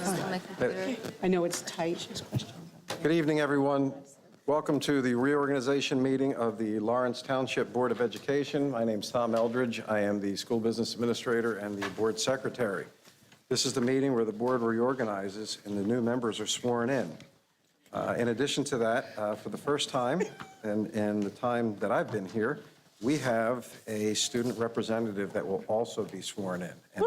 on my computer. I know it's tight. Good evening, everyone. Welcome to the reorganization meeting of the Lawrence Township Board of Education. My name's Tom Eldridge. I am the school business administrator and the board secretary. This is the meeting where the board reorganizes and the new members are sworn in. In addition to that, for the first time in the time that I've been here, we have a student representative that will also be sworn in. And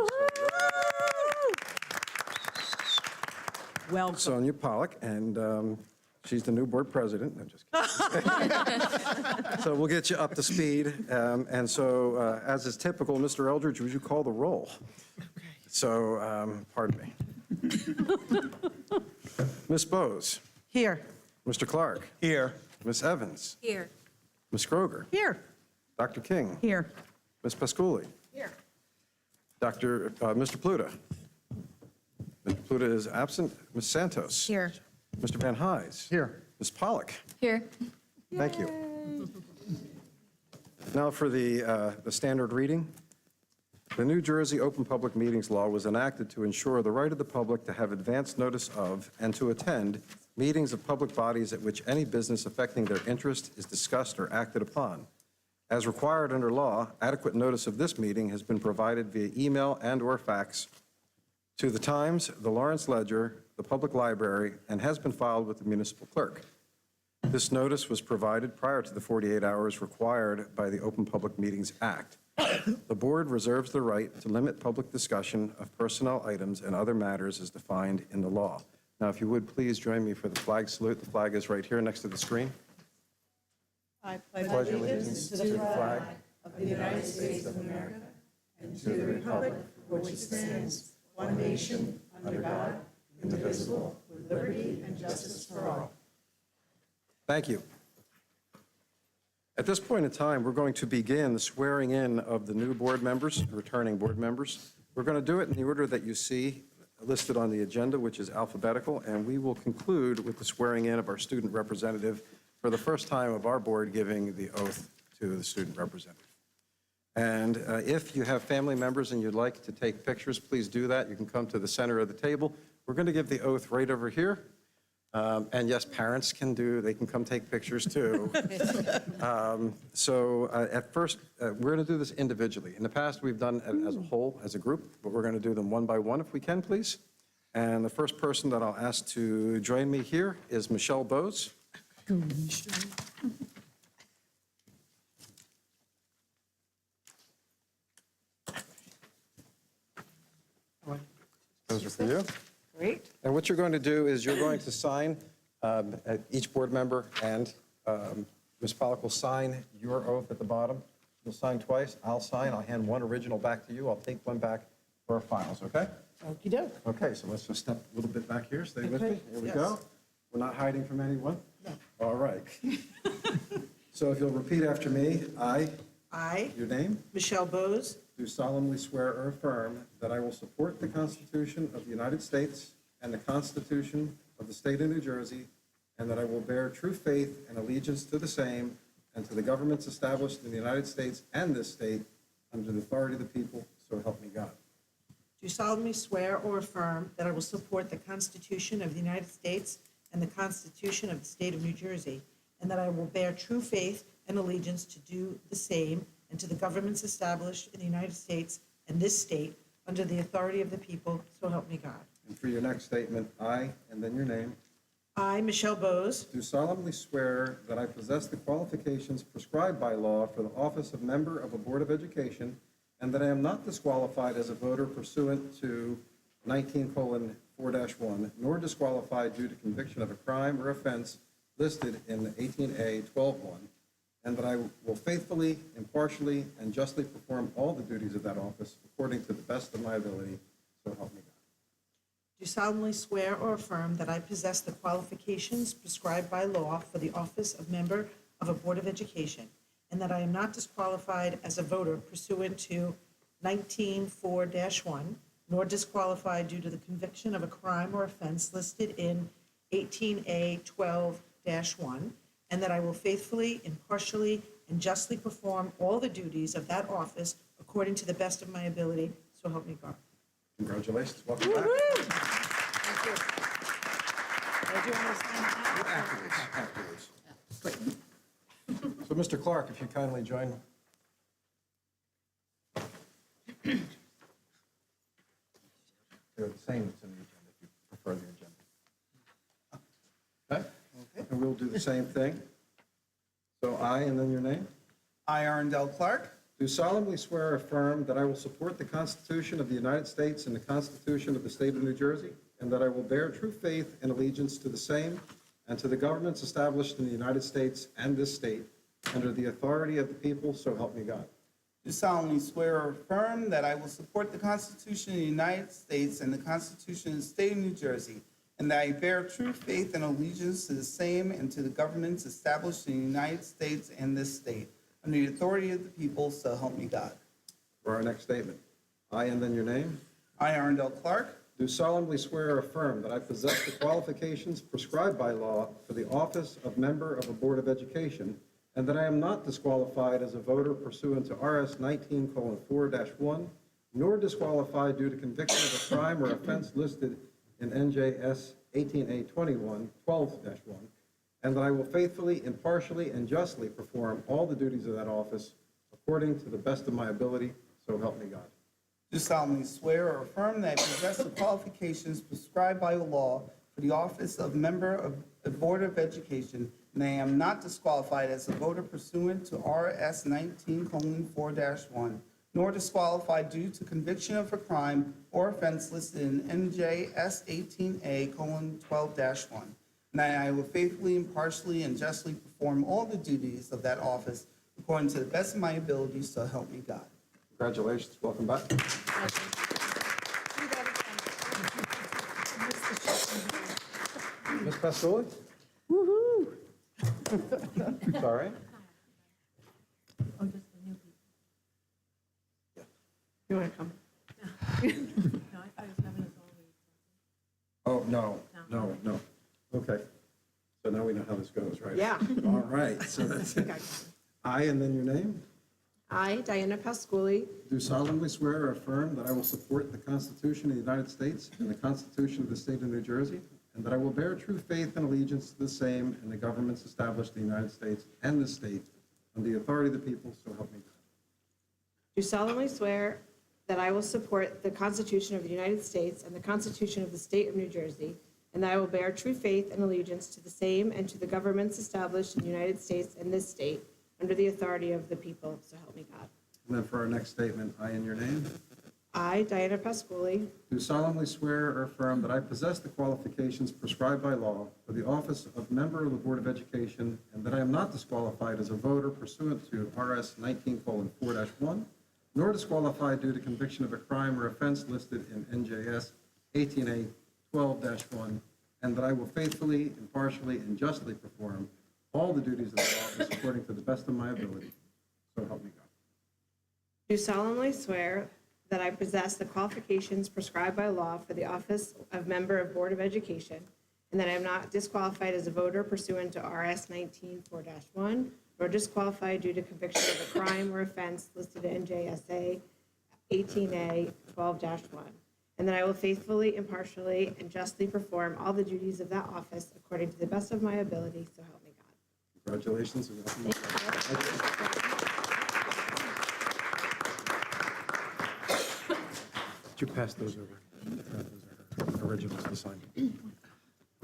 Welcome. Sonia Pollock, and she's the new board president. I'm just kidding. So we'll get you up to speed. And so, as is typical, Mr. Eldridge, would you call the roll? So, pardon me. Ms. Bowes. Here. Mr. Clark. Here. Ms. Evans. Here. Ms. Kroger. Here. Dr. King. Here. Ms. Pasculi. Here. Mr. Pluta. Mr. Pluta is absent. Ms. Santos. Here. Mr. Van Hise. Here. Ms. Pollock. Here. Thank you. Now for the standard reading. The New Jersey Open Public Meetings Law was enacted to ensure the right of the public to have advance notice of and to attend meetings of public bodies at which any business affecting their interest is discussed or acted upon. As required under law, adequate notice of this meeting has been provided via email and/or fax to the Times, the Lawrence Ledger, the Public Library, and has been filed with the municipal clerk. This notice was provided prior to the 48 hours required by the Open Public Meetings Act. The board reserves the right to limit public discussion of personnel items and other matters as defined in the law. Now, if you would, please join me for the flag salute. The flag is right here next to the screen. I Pledge allegiance to the flag of the United States of America and to the republic for which it stands, one nation, under God, indivisible, with liberty and justice for all. Thank you. At this point in time, we're going to begin the swearing in of the new board members, returning board members. We're going to do it in the order that you see listed on the agenda, which is alphabetical, and we will conclude with the swearing in of our student representative for the first time of our board giving the oath to the student representative. And if you have family members and you'd like to take pictures, please do that. You can come to the center of the table. We're going to give the oath right over here. And yes, parents can come take pictures too. At first, we're going to do this individually. In the past, we've done it as a whole, as a group, but we're going to do them one by one if we can, please. And the first person that I'll ask to join me here is Michelle Bowes. Those are for you. Great. And what you're going to do is you're going to sign, each board member and Ms. Pollock will sign your oath at the bottom. You'll sign twice. I'll sign. I'll hand one original back to you. I'll take one back for our files, okay? Okey-doke. Okay, so let's just step a little bit back here. Stay with me. Okay, Here we yes. go. We're not hiding from anyone? No. All right. So if you'll repeat after me, I, I, your name, Michelle Bowes, do solemnly swear or affirm that I will support the Constitution of the United States and the Constitution of the State of New Jersey, and that I will bear true faith and allegiance to the same and to the governments established in the United States and this state under the authority of the people, so help me God. do solemnly swear or affirm that I will support the Constitution of the United States and the Constitution of the State of New Jersey, and that I will bear true faith and allegiance to do the same and to the governments established in the United States and this state under the authority of the people, so help me God. And for your next statement, I, and then your name, I, Michelle Bowes, do solemnly swear that I possess the qualifications prescribed by law for the office of member of a Board of Education, and that I am not disqualified as a voter pursuant to 19:4-1, nor disqualified due to conviction of a crime or offense listed in 18A 12-1, and that I will faithfully, impartially, and justly perform all the duties of that office according to the best of my ability, so help me God. do solemnly swear or affirm that I possess the qualifications prescribed by law for the office of member of a Board of Education, and that I am not disqualified as a voter pursuant to 19:4-1, nor disqualified due to the conviction of a crime or offense listed in 18A 12-1, and that I will faithfully, impartially, and justly perform all the duties of that office according to the best of my ability, so help me God. Congratulations. Welcome back. you. Do you want to sign that? Afterwards. So, Mr. Clark, if you kindly join. They're the same that's in the agenda, if you prefer the agenda. Okay? And we'll do the same thing. So I, and then your name? I, Arundel Clark, Do solemnly swear or affirm that I will support the Constitution of the United States and the Constitution of the State of New Jersey, and that I will bear true faith and allegiance to the same and to the governments established in the United States and this state, under the authority of the people, so help me God. do solemnly swear or affirm that I will support the Constitution of the United States and the Constitution of the State of New Jersey, and that I bear true faith and allegiance to the same and to the governments established in the United States and this state, under the authority of the people, so help me God. For our next statement, I, and then your name, I, Arundel Clark, do solemnly swear or affirm that I possess the qualifications prescribed by law for the office of member of a Board of Education, and that I am not disqualified as a voter pursuant to RS 19:4-1, nor disqualified due to conviction of a crime or offense listed in NJS 18A21-12-1, and that I will faithfully, impartially, and justly perform all the duties of that office according to the best of my ability, so help me God. do solemnly swear or affirm that I possess the qualifications prescribed by law for the office of member of the Board of Education, and I am not disqualified as a voter pursuant to RS 19:4-1, nor disqualified due to conviction of a crime or offense listed in NJS 18A:12-1, and that I will faithfully, impartially, and justly perform all the duties of that office according to the best of my ability, so help me God. Congratulations, welcome back. Ms. Pasoli? Woo-hoo! Sorry? Oh, just the new people. You want to come? No, I thought he was having his own meeting. Oh, no. Okay. So now we know how this goes, right? Yeah. All right, so that's it. I, and then your name, I, Diana Pasquuli, do solemnly swear or affirm that I will support the Constitution of the United States and the Constitution of the State of New Jersey, and that I will bear true faith and allegiance to the same and the governments established in the United States and this state, under the authority of the people, so help me God. do solemnly swear that I will support the Constitution of the United States and the Constitution of the State of New Jersey, and that I will bear true faith and allegiance to the same and to the governments established in the United States and this state, under the authority of the people, so help me God. And then for our next statement, I, and your name, I, Diana Pasquuli, do solemnly swear or affirm that I possess the qualifications prescribed by law for the office of member of the Board of Education, and that I am not disqualified as a voter pursuant to RS 19:4-1, nor disqualified due to conviction of a crime or offense listed in NJS 18A:12-1, and that I will faithfully, impartially, and justly perform all the duties of the office according to the best of my ability, so help me God. do solemnly swear that I possess the qualifications prescribed by law for the office of member of Board of Education, and that I am not disqualified as a voter pursuant to RS 19:4-1, nor disqualified due to conviction of a crime or offense listed in NJSA 18A:12-1, and that I will faithfully, impartially, and justly perform all the duties of that office according to the best of my ability, so help me God. Congratulations. And welcome. Did you pass those over? Those are originals to sign.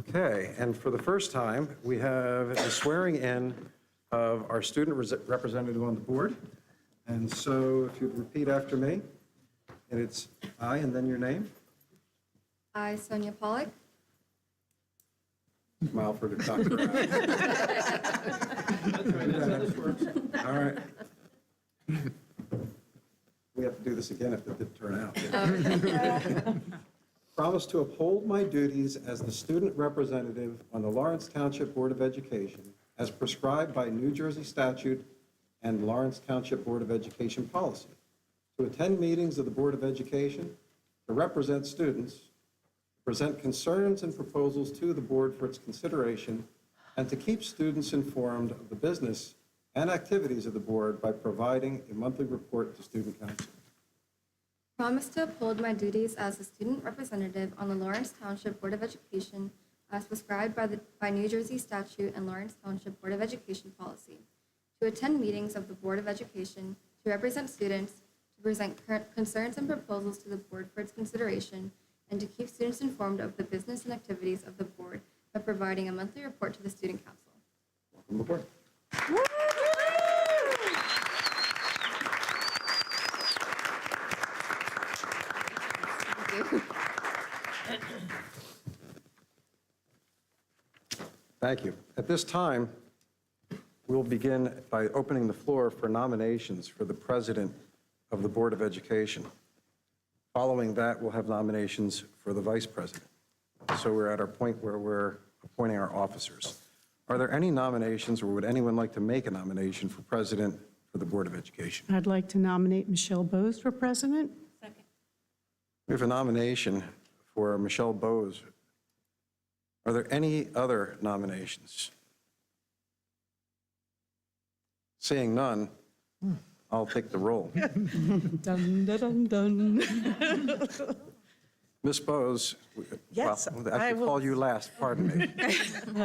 Okay, and for the first time, we have the swearing in of our student representative on the board. And so if you'd repeat after me, and it's I, and then your name. I, Sonia Pollack, Smile for the doctor. All right. We have to do this again if it didn't turn out. Promise to uphold my duties as the student representative on the Lawrence Township Board of Education as prescribed by New Jersey statute and Lawrence Township Board of Education policy, to attend meetings of the Board of Education, to represent students, present concerns and proposals to the board for its consideration, and to keep students informed of the business and activities of the board by providing a monthly report to student council. Promise to uphold my duties as a student representative on the Lawrence Township Board of Education as prescribed by New Jersey statute and Lawrence Township Board of Education policy. To attend meetings of the Board of Education, to represent students, to present concerns and proposals to the board for its consideration, and to keep students informed of the business and activities of the board by providing a monthly report to the Student Council. Welcome aboard. Thank you. Thank you. At this time, we'll begin by opening the floor for nominations for the President of the Board of Education. Following that, we'll have nominations for the Vice President. So we're at our point where we're appointing our officers. Are there any nominations, or would anyone like to make a nomination for President for the Board of Education? I'd like to nominate Michelle Bose for president. Second. We have a nomination for Michelle Bose. Are there any other nominations? Seeing none, I'll take the roll. Dun, dun, dun, dun. Ms. Bose, Yes, well, I I will- call you last, pardon me.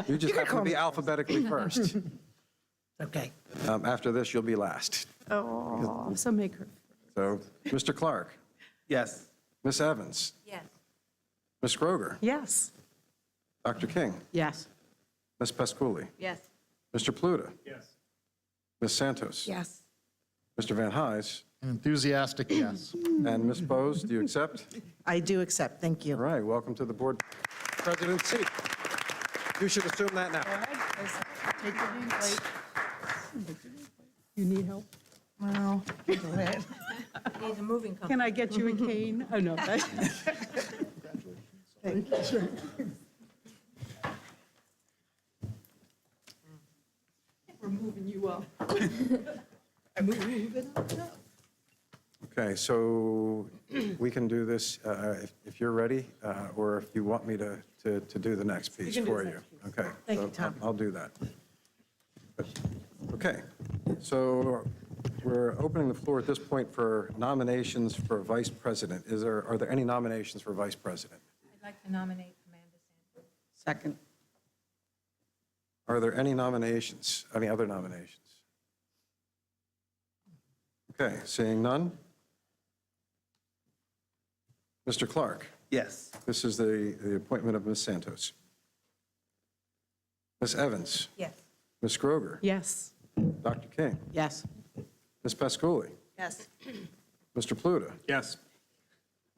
You just happen to be alphabetically first. Okay. After this, you'll be last. Oh, so make her. So, Mr. Clark, Yes. Ms. Evans, Yes. Ms. Groger, Yes. Dr. King, Yes. Ms. Pasculi, Yes. Mr. Pluta, Yes. Ms. Santos, Yes. Mr. Van Hise, An enthusiastic yes. and Ms. Bose, do you accept? I do accept, thank All you. right, welcome to the board president's seat. You should assume that now. Take your nameplate. You need help? Well, go ahead. Need a moving company. Can I get you a cane? Oh, no. Thank you. We're moving you up. Okay, so we can do this if you're ready, or if you want me to do the next piece can do for the you. next Okay. Thank you, so Tom. I'll do that. Okay, so we're opening the floor at this point for nominations for Vice President. Are there any nominations for Vice President? I'd like to nominate Amanda Sanford. Second. Are there any nominations, any other nominations? Okay, seeing none. Mr. Clark, Yes. this is the appointment of Ms. Santos. Ms. Evans, Yes. Ms. Groger, Yes. Dr. King, Yes. Ms. Pasculi, Yes. Mr. Pluta, Yes.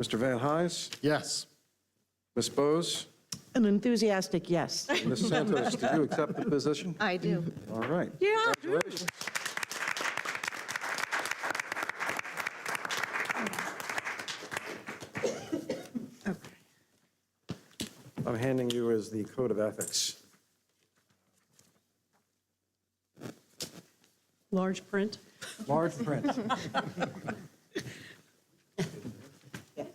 Mr. Van Hise, Yes. Ms. Bose, An enthusiastic yes. Ms. Santos, do you accept the position? I do. All right. Yeah. Congratulations. I'm handing you as the Code of Ethics. Large print. Large print. Yes.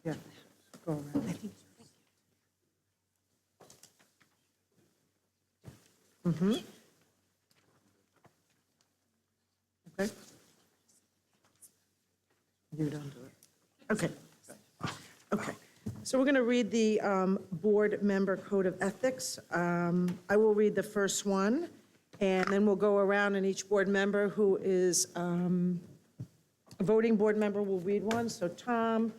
Yeah, go around. Okay. You don't do it. Okay. Okay. So we're going to read the Board Member Code of Ethics. I will read the first one, and then we'll go around, and each board member who is a voting board member will read one. So Tom,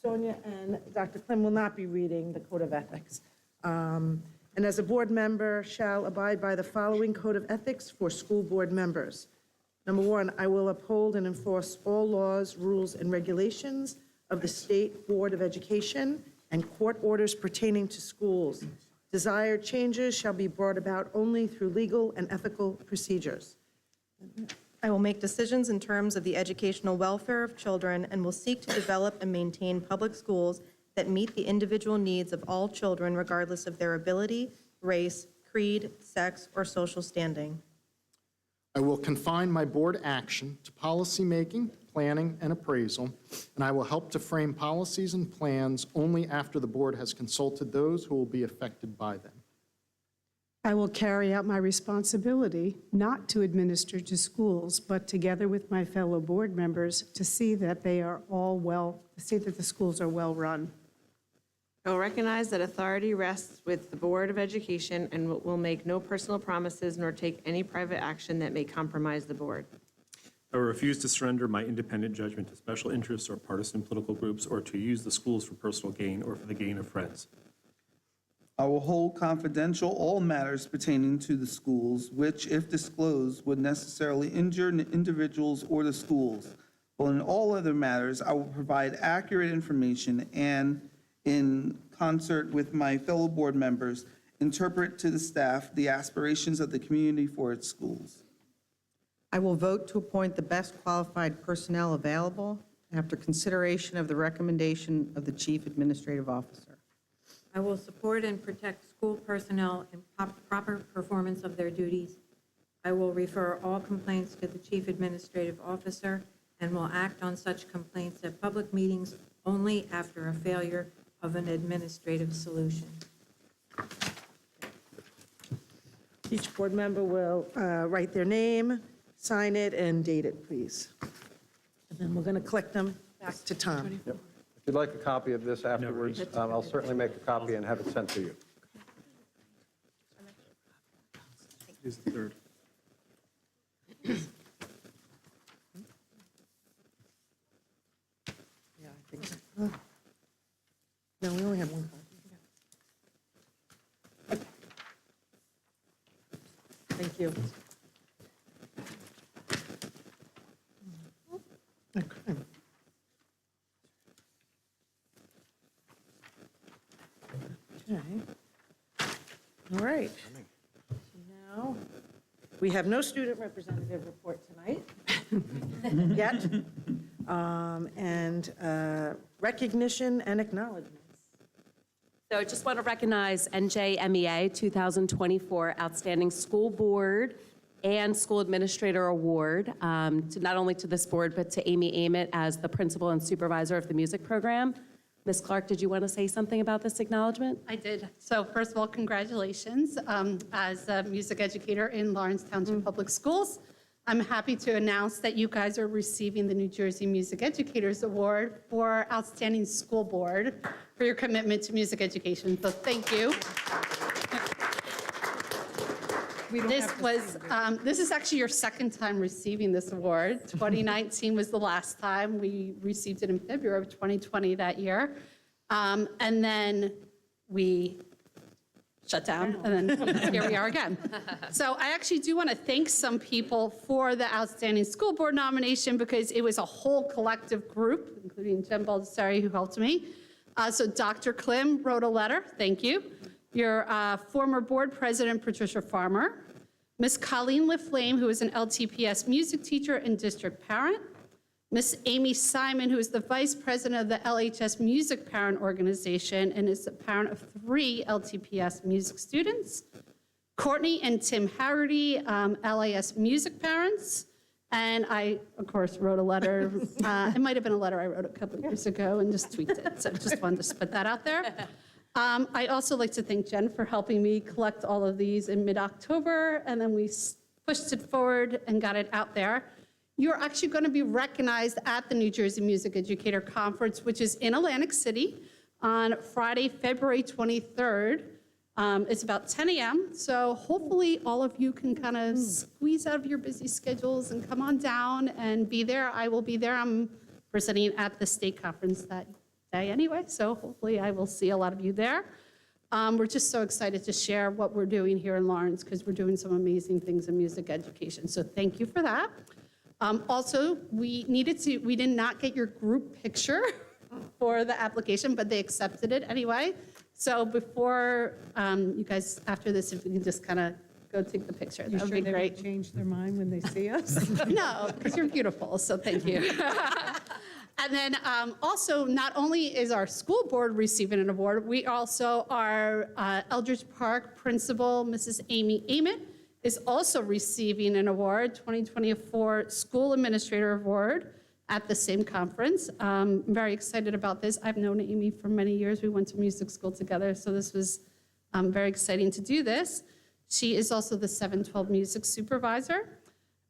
Sonia, and Dr. Klim will not be reading the Code of Ethics. And as a board member, shall abide by the following Code of Ethics for school board members. Number one, I will uphold and enforce all laws, rules, and regulations of the State Board of Education and court orders pertaining to schools. Desired changes shall be brought about only through legal and ethical procedures. I will make decisions in terms of the educational welfare of children and will seek to develop and maintain public schools that meet the individual needs of all children regardless of their ability, race, creed, sex, or social standing. I will confine my board action to policymaking, planning, and appraisal, and I will help to frame policies and plans only after the board has consulted those who will be affected by them. I will carry out my responsibility not to administer to schools, but together with my fellow board members to see that they are all to see that the schools are well-run. I will recognize that authority rests with the Board of Education and will make no personal promises nor take any private action that may compromise the board. I will refuse to surrender my independent judgment to special interests or partisan political groups or to use the schools for personal gain or for the gain of friends. I will hold confidential all matters pertaining to the schools, which, if disclosed, would necessarily injure individuals or the schools. But in all other matters, I will provide accurate information and, in concert with my fellow board members, interpret to the staff the aspirations of the community for its schools. I will vote to appoint the best qualified personnel available after consideration of the recommendation of the Chief Administrative Officer. I will support and protect school personnel in proper performance of their duties. I will refer all complaints to the Chief Administrative Officer and will act on such complaints at public meetings only after a failure of an administrative solution. Each board member will write their name, sign it, and date it, please. And then we're going to collect them back to Tom. If you'd like a copy of this afterwards, I'll certainly make a copy and have it sent to you. Who's the third? Yeah, I think so. No, we only have one copy. Thank you. Okay. Okay. All right. So now, we have no student representative report tonight, yet. And recognition and acknowledgements. So I just want to recognize NJMEA 2024 Outstanding School Board and School Administrator Award, to not only to this board, but to Amy Ament as the principal and supervisor of the music program. Ms. Clark, did you want to say something about this acknowledgement? I did. So first of all, congratulations. As a music educator in Lawrence Township Public Schools, I'm happy to announce that you guys are receiving the New Jersey Music Educators Award for Outstanding School Board for your commitment to music education. So thank you. This is actually your second time receiving this award. 2019 was the last time. We received it in February of 2020 that year. And then we shut down, and then here we are again. So I actually do want to thank some people for the Outstanding School Board nomination because it was a whole collective group, including Jen Baldessari, who helped me. So Dr. Klim wrote a letter, thank you. Your former board president, Patricia Farmer. Ms. Colleen LaFlame, who is an LTPS music teacher and district parent. Ms. Amy Simon, who is the vice president of the LHS Music Parent Organization and is a parent of 3 LTPS music students. Courtney and Tim Harrity, LAS music parents. And I, of course, wrote a letter. It might have been a letter I wrote a couple of years ago and just tweaked it. So just wanted to put that out there. I also like to thank Jen for helping me collect all of these in mid-October, and then we pushed it forward and got it out there. You're actually going to be recognized at the New Jersey Music Educator Conference, which is in Atlantic City on Friday, February 23rd. It's about 10 a.m., so hopefully all of you can kind of squeeze out of your busy schedules and come on down and be there. I will be there. I'm presenting at the state conference that day anyway, so hopefully I will see a lot of you there. We're just so excited to share what we're doing here in Lawrence because we're doing some amazing things in music education, so thank you for that. Also, we did not get your group picture for the application, but they accepted it anyway. So before you guys, after this, if we can just kind of go take the picture. You That would sure be they great. won't change their mind when they see us? No, because you're beautiful, so thank you. And then also, not only is our school board receiving an award, we also, our Eldridge Park principal, Mrs. Amy Ament, is also receiving an award, 2024 School Administrator Award at the same conference. I'm very excited about this. I've known Amy for many years. We went to music school together, so this was very exciting to do this. She is also the 712 music supervisor.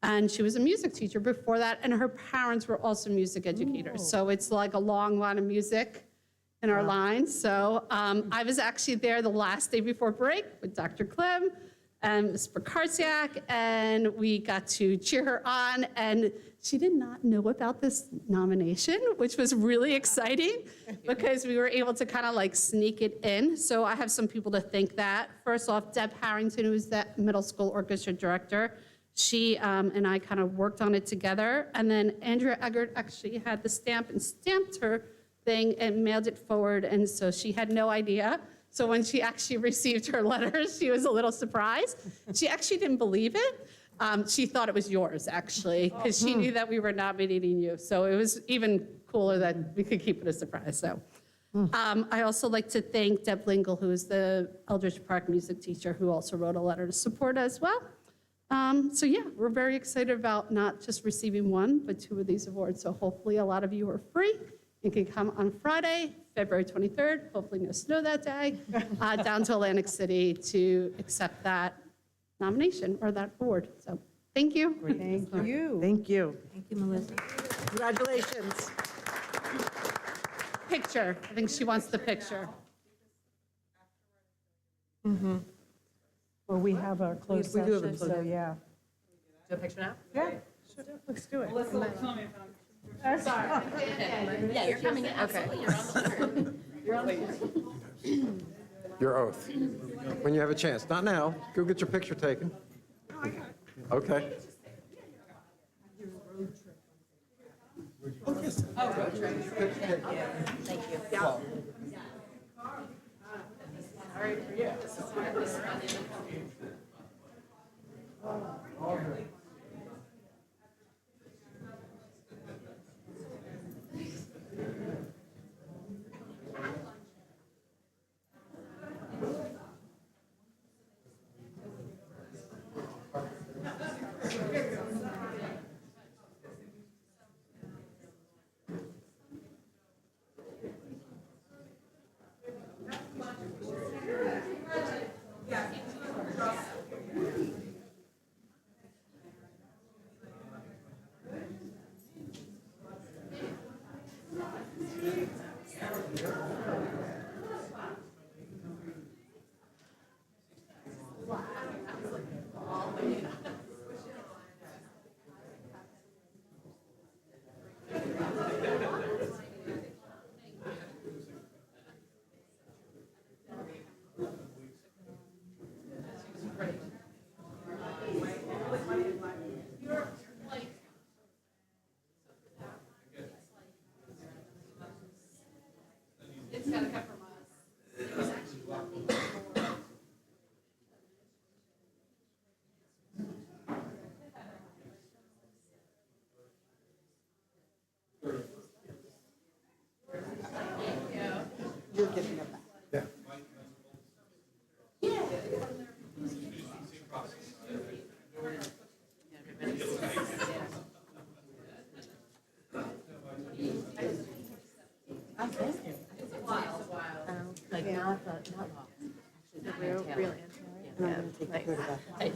And she was a music teacher before that, and her parents were also music educators. So it's like a long line of music in our lines. So I was actually there the last day before break with Dr. Clem and Ms. Prokarsiak, and we got to cheer her on. And she did not know about this nomination, which was really exciting because we were able to kind of like sneak it in. So I have some people to thank that. First off, Deb Harrington, who's the middle school orchestra director. She and I kind of worked on it together. And then Andrea Eggert actually had the stamp and stamped her thing and mailed it forward. And so she had no idea. So when she actually received her letters, she was a little surprised. She actually didn't believe it. She thought it was yours, actually, because she knew that we were nominating you. So it was even cooler that we could keep it a surprise. So I also like to thank Deb Lingle, who is the Eldridge Park music teacher, who also wrote a letter to support as well. So yeah, we're very excited about not just receiving one, but 2 of these awards. So hopefully a lot of you are free and can come on Friday, February 23rd, hopefully no snow that day, down to Atlantic City to accept that nomination or that award. So thank you. Thank you. Thank you. Thank you, Melissa. Congratulations. Picture. I think she wants the picture. Well, we have our closed We do have a session, closed- so yeah. Do a picture now? Yeah, sure, let's do it. Yeah, you're coming in. Absolutely. You're on the board. Your oath. When you have a chance. Not now. Go get your picture taken. Okay. Yeah.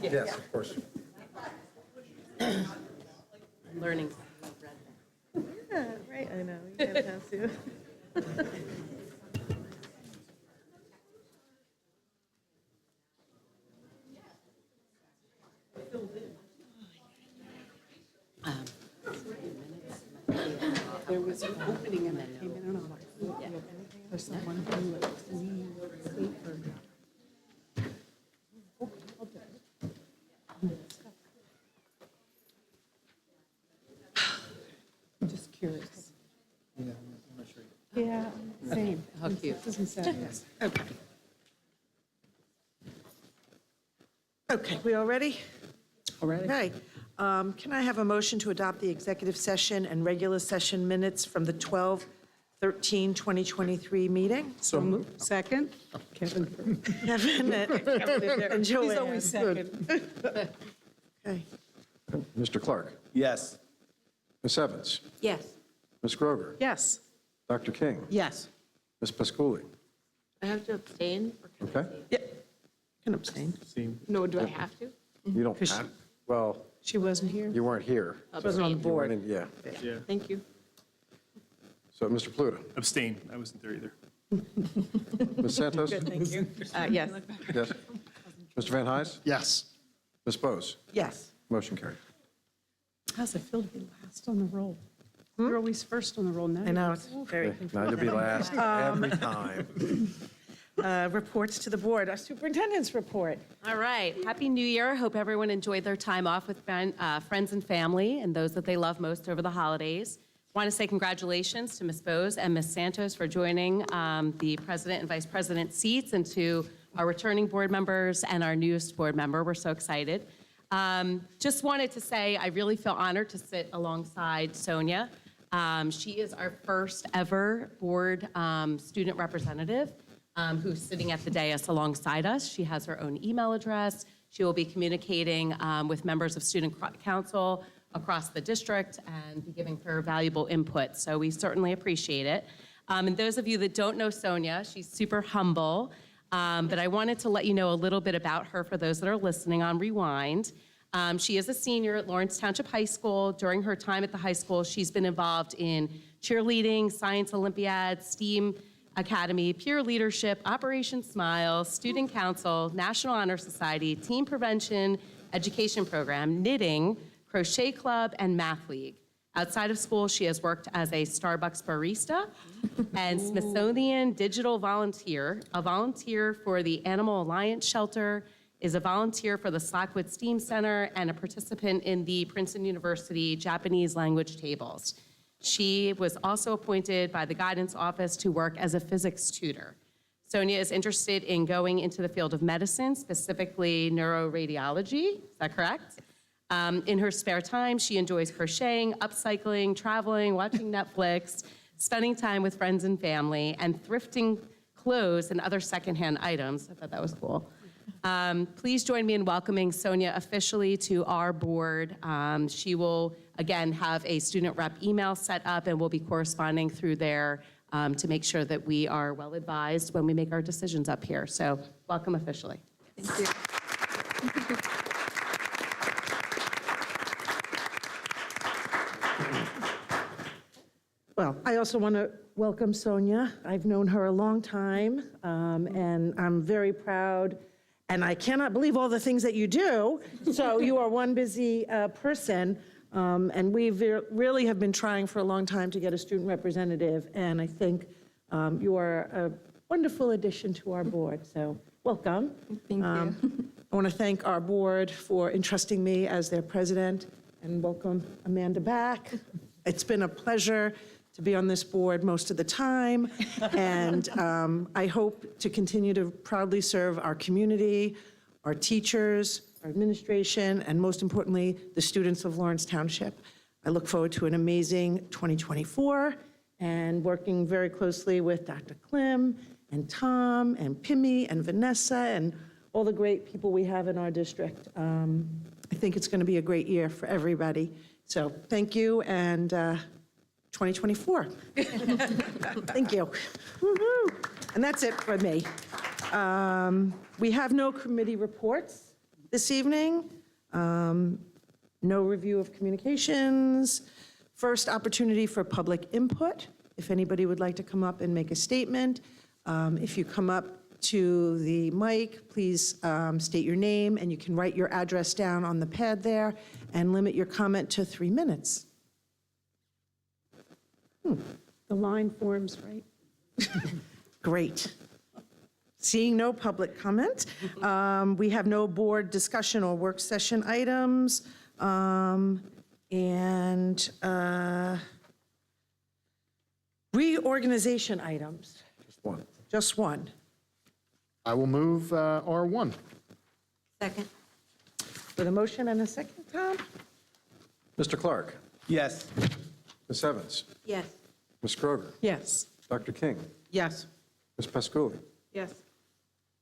Yes, of course. Learning. Yeah, right, I know, you gotta have to. There was an opening and I came in and I'm like, for someone who likes to stay for. I'm just curious. Yeah, same. How cute. Doesn't sound. Okay. We all ready? Okay. Can I have a motion to adopt the executive session and regular session minutes from the 12/13/2023 meeting? So moved. Second? Kevin. Kevin and Joanne. He's always second. Okay. Mr. Clark, Yes. Ms. Evans, Yes. Ms. Grover, Yes. Dr. King, Yes. Ms. Pasculi. I have to abstain? Okay? Can abstain. No, do I have to? You don't have, well, She wasn't here? you weren't here. Wasn't on the You board. weren't in- Yeah. Yeah. Thank you. So, Mr. Pluta, Abstain. I wasn't there either. Ms. Santos? Yes. Yes. Mr. Van Hise? Yes. Ms. Bose? Yes. Motion carried. How's it feel to be last on the roll? You're always first on the roll now. I know, it's very Okay, now you'll be last every time. reports to the board. Our superintendent's report. All right. Happy New Year. Hope everyone enjoyed their time off with friends and family and those that they love most over the holidays. Want to say congratulations to Ms. Bose and Ms. Santos for joining the president and vice president seats, and to our returning board members and our newest board member. We're so excited. Just wanted to say I really feel honored to sit alongside Sonia. She is our first ever board student representative who's sitting at the dais alongside us. She has her own email address. She will be communicating with members of student council across the district and be giving her valuable input. So we certainly appreciate it. And those of you that don't know Sonia, she's super humble. But I wanted to let you know a little bit about her for those that are listening on Rewind. She is a senior at Lawrence Township High School. During her time at the high school, she's been involved in cheerleading, science Olympiads, STEAM Academy, peer leadership, Operation Smile, student council, National Honor Society, team prevention, education program, knitting, crochet club, and math league. Outside of school, she has worked as a Starbucks barista and Smithsonian digital volunteer, a volunteer for the Animal Alliance Shelter, is a volunteer for the Slackwood STEAM Center, and a participant in the Princeton University Japanese language tables. She was also appointed by the guidance office to work as a physics tutor. Sonia is interested in going into the field of medicine, specifically neuroradiology. Is that correct? In her spare time, she enjoys crocheting, upcycling, traveling, watching Netflix, spending time with friends and family, and thrifting clothes and other secondhand items. I thought that was cool. Please join me in welcoming Sonia officially to our board. She will, again, have a student rep email set up, and we'll be corresponding through there to make sure that we are well advised when we make our decisions up here. So welcome officially. Thank you. Well, I also want to welcome Sonia. I've known her a long time, and I'm very proud, and I cannot believe all the things that you do. So you are one busy person, and we really have been trying for a long time to get a student representative, and I think you are a wonderful addition to our board, so welcome. Thank you. I want to thank our board for entrusting me as their president, and welcome Amanda back. It's been a pleasure to be on this board most of the time, and I hope to continue to proudly serve our community, our teachers, our administration, and most importantly, the students of Lawrence Township. I look forward to an amazing 2024 and working very closely with Dr. Klim and Tom and Pimmy and Vanessa and all the great people we have in our district. I think it's going to be a great year for everybody. So thank you, and 2024. Thank you. Woo-hoo. And that's it for me. We have no committee reports this evening. No review of communications. First opportunity for public input. If anybody would like to come up and make a statement, if you come up to the mic, please state your name, and you can write your address down on the pad there, and limit your comment to 3 minutes. The line forms, right? Great. Seeing no public comment, we have no board discussion or work session items, and reorganization items. Just one. Just one. I will move R1. Second? With a motion and a second, Tom? Mr. Clark? Yes. Ms. Evans? Yes. Ms. Kroger? Yes. Dr. King? Yes. Ms. Pasculi? Yes.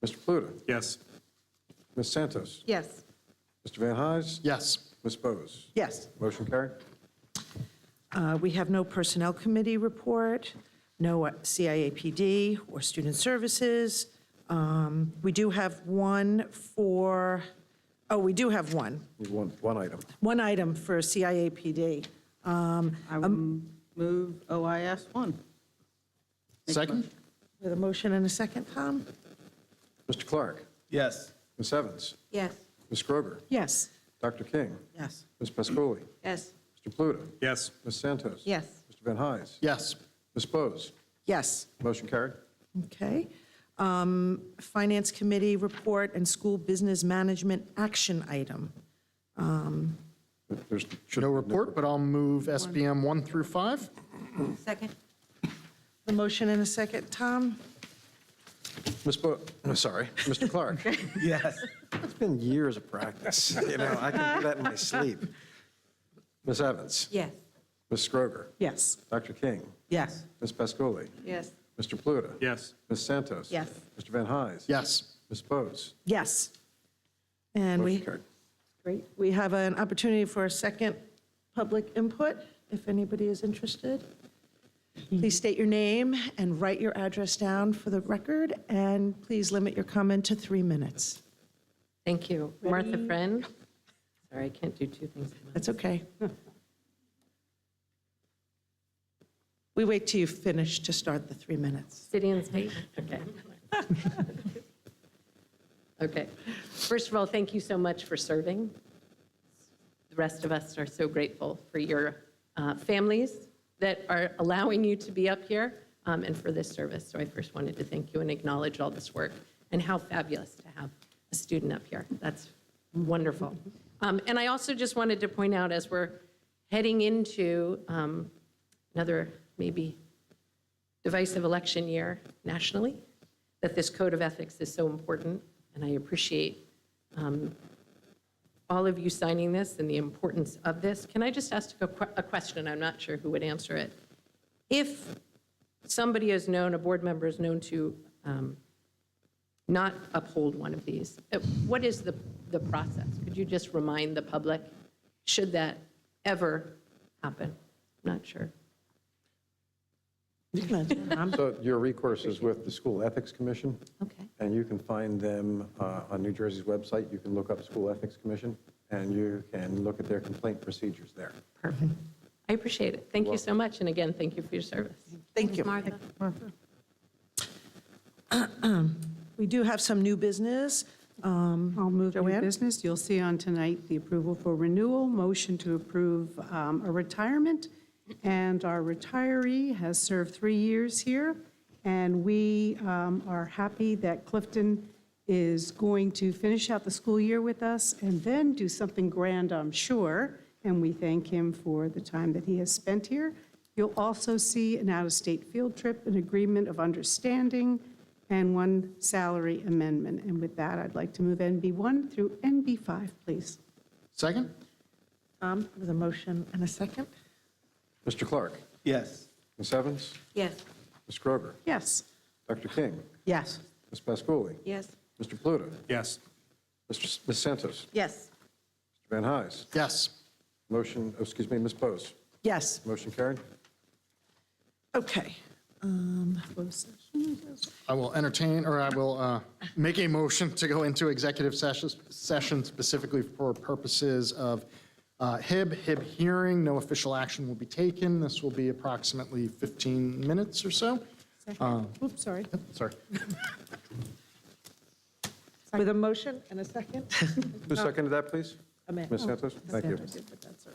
Mr. Pluta? Yes. Ms. Santos? Yes. Mr. Van Hise? Yes. Ms. Bose? Yes. Motion carried. We have no Personnel Committee report, no CIAPD or Student Services. We do have one for, we do have one. One item. One item for CIAPD. I will move OIS 1. Second? With a motion and a second, Tom? Mr. Clark? Yes. Ms. Evans? Yes. Ms. Kroger? Yes. Dr. King? Yes. Ms. Pasculi? Yes. Mr. Pluta? Yes. Ms. Santos? Yes. Mr. Van Hise? Yes. Ms. Bose? Yes. Motion carried. Okay. Finance Committee report and School Business Management action item. There's should No be report, but I'll move SBM 1 through 5. Second? The motion and a second, Tom? Mr. Clark? Yes. It's been years of practice. I can do that in my sleep. Ms. Evans? Yes. Ms. Kroger? Yes. Dr. King? Yes. Ms. Pasculi? Yes. Mr. Pluta? Yes. Ms. Santos? Yes. Mr. Van Hise? Yes. Ms. Bose? Yes. And Motion carried. great, we have an opportunity for a second public input, if anybody is interested. Please state your name and write your address down for the record, and please limit your comment to 3 minutes. Thank you. Martha Friend. Sorry, I can't do two things at once. That's okay. We wait till you finish to start the 3 minutes. City and state? Okay. Okay. First of all, thank you so much for serving. The rest of us are so grateful for your families that are allowing you to be up here and for this service. So I first wanted to thank you and acknowledge all this work and how fabulous to have a student up here. That's wonderful. And I also just wanted to point out, as we're heading into another maybe divisive election year nationally, that this code of ethics is so important, and I appreciate all of you signing this and the importance of this. Can I just ask a question? I'm not sure who would answer it. If somebody is known, a board member is known to not uphold one of these, what is the process? Could you just remind the public, should that ever happen? I'm not sure. So your recourse is with the School Ethics Commission, Okay. and you can find them on New Jersey's website. You can look up School Ethics Commission, and you can look at their complaint procedures there. Perfect. I appreciate it. Thank you so much. And again, thank you for your service. Thank you. Martha? We do have some new business. I'll move new Joanne? business. You'll see on tonight the approval for renewal, motion to approve a retirement, and our retiree has served 3 years here, and we are happy that Clifton is going to finish out the school year with us and then do something grand, I'm sure, and we thank him for the time that he has spent here. You'll also see an out-of-state field trip, an agreement of understanding, and one salary amendment. And with that, I'd like to move NB1 through NB5, please. Second? With a motion and a second? Mr. Clark? Yes. Ms. Evans? Yes. Ms. Kroger? Yes. Dr. King? Yes. Ms. Pasculi? Yes. Mr. Pluta? Yes. Ms. Santos? Yes. Mr. Van Hise? Yes. Motion, Ms. Bose? Yes. Motion carried. Okay. I will entertain, or I will make a motion to go into executive session specifically for purposes of HIB hearing. No official action will be taken. This will be approximately 15 minutes or so. Oops, sorry. Sorry. With a motion and a second? Who seconded that, please? Ms. Santos? Thank you. Sanders did, but that's all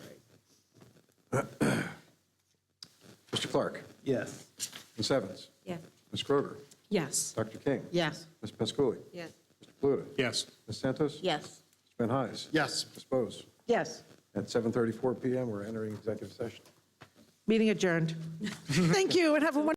right. Mr. Clark? Yes. Ms. Evans? Yes. Ms. Kroger? Yes. Dr. King? Yes. Ms. Pasculi? Yes. Mr. Pluta? Yes. Ms. Santos? Yes. Mr. Van Hise? Yes. Ms. Bose? Yes. At 7:34 PM, we're entering executive session. Meeting adjourned. Thank you, and have a wonderful